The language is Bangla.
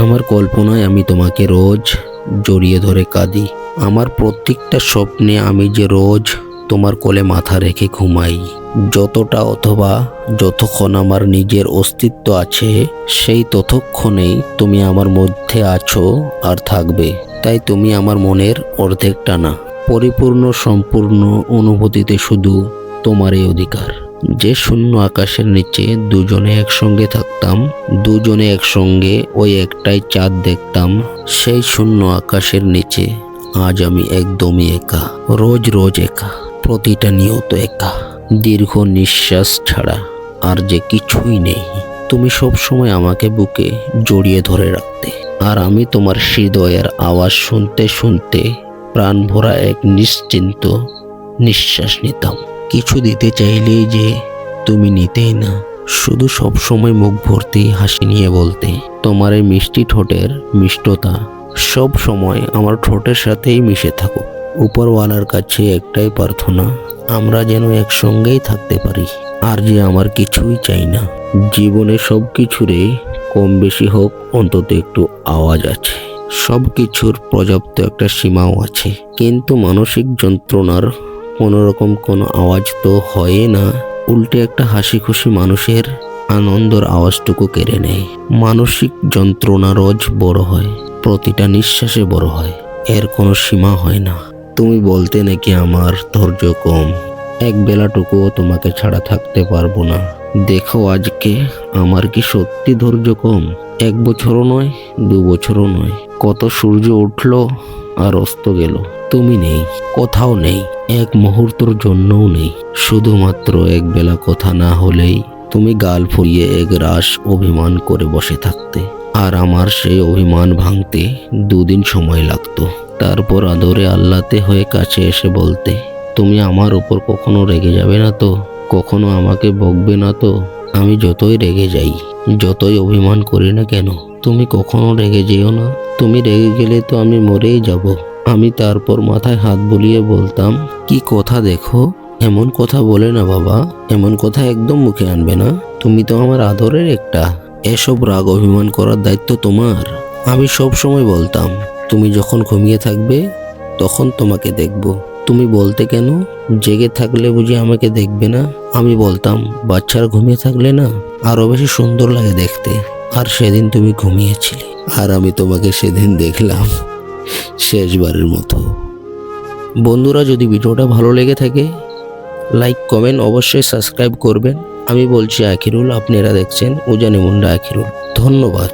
আমার কল্পনায় আমি তোমাকে রোজ জড়িয়ে ধরে কাঁদি। আমার প্রত্যেকটা স্বপ্নে আমি যে রোজ তোমার কোলে মাথা রেখে ঘুমাই। যতটা অথবা যতক্ষণ আমার নিজের অস্তিত্ব আছে সেই ততক্ষণেই তুমি আমার মধ্যে আছো আর থাকবে। তাই তুমি আমার মনের অর্ধেকটা না, পরিপূর্ণ সম্পূর্ণ অনুভূতিতে শুধু তোমারই অধিকার। যে শূন্য আকাশের নিচে দুজনে একসঙ্গে থাকতাম, দুজনে একসঙ্গে ওই একটাই চাঁদ দেখতাম, সেই শূন্য আকাশের নিচে আজ আমি একদমই একা, রোজ রোজ একা, প্রতিটা নিয়ত একা, দীর্ঘ নিঃশ্বাস ছাড়া আর যে কিছুই নেই। তুমি সব সময় আমাকে বুকে জড়িয়ে ধরে রাখতে, আর আমি তোমার হৃদয়ের আওয়াজ শুনতে শুনতে প্রাণ ভরা এক নিশ্চিন্ত নিঃশ্বাস নিতাম। কিছু দিতে চাইলেই যে তুমি নিতেই না, শুধু সব সময় মুখ ভর্তি হাসি নিয়ে বলতে। তোমার এই মিষ্টি ঠোঁটের মিষ্টতা সব সময় আমার ঠোঁটের সাথেই মিশে থাকুক। উপরওয়ালার কাছে একটাই প্রার্থনা, আমরা যেন একসঙ্গেই থাকতে পারি। আর যে আমার কিছুই চাই না, জীবনে সব কিছুরে কম বেশি হোক অন্তত একটু আওয়াজ আছে। সব কিছুর পর্যাপ্ত একটা সীমাও আছে, কিন্তু মানসিক যন্ত্রণার কোনোরকম কোনো আওয়াজ তো হয় না, উল্টে একটা হাসি খুশি মানুষের আনন্দের আওয়াজটুকু কেড়ে নেয়। মানসিক যন্ত্রণা রোজ বড় হয়, প্রতিটা নিঃশ্বাসে বড় হয়, এর কোনো সীমা হয় না। তুমি বলতে নাকি আমার ধৈর্য কম, এক বেলাটুকুও তোমাকে ছাড়া থাকতে পারবো না। দেখো আজকে আমার কি সত্যি ধৈর্য কম? 1 বছরও নয়, 2 বছরও নয়, কত সূর্য উঠলো আর অস্ত গেল, তুমি নেই, কোথাও নেই, এক মুহূর্তের জন্যও নেই। শুধুমাত্র এক বেলা কথা না হলেই তুমি গাল ফুরিয়ে এক রাশ অভিমান করে বসে থাকতে, আর আমার সেই অভিমান ভাঙতে 2 দিন সময় লাগতো। তারপর আদরে আল্লাতে হয়ে কাছে এসে বলতে, তুমি আমার উপর কখনো রেগে যাবে না তো? কখনো আমাকে বকবে না তো? আমি যতই রেগে যাই, যতই অভিমান করি না কেন, তুমি কখনো রেগে যেও না। তুমি রেগে গেলে তো আমি মরেই যাব। আমি তারপর মাথায় হাত বুলিয়ে বলতাম, কি কথা দেখো, এমন কথা বলে না বাবা, এমন কথা একদম মুখে আনবে না, তুমি তো আমার আদরের একটা। এসব রাগ অভিমান করার দায়িত্ব তোমার। আমি সব সময় বলতাম, তুমি যখন ঘুমিয়ে থাকবে তখন তোমাকে দেখব। তুমি বলতে কেন, জেগে থাকলে বুঝি আমাকে দেখবে না? আমি বলতাম, বাচ্চারা ঘুমিয়ে থাকলে না আরো বেশি সুন্দর লাগে দেখতে। আর সেদিন তুমি ঘুমিয়েছিলে, আর আমি তোমাকে সেদিন দেখলাম শেষবারের মতো। বন্ধুরা, যদি ভিডিওটা ভালো লেগে থাকে লাইক কমেন্ট অবশ্যই সাবস্ক্রাইব করবেন। আমি বলছি আখিরুল, আপনারা দেখছেন উজানি মুন্ডা আখিরুল। ধন্যবাদ।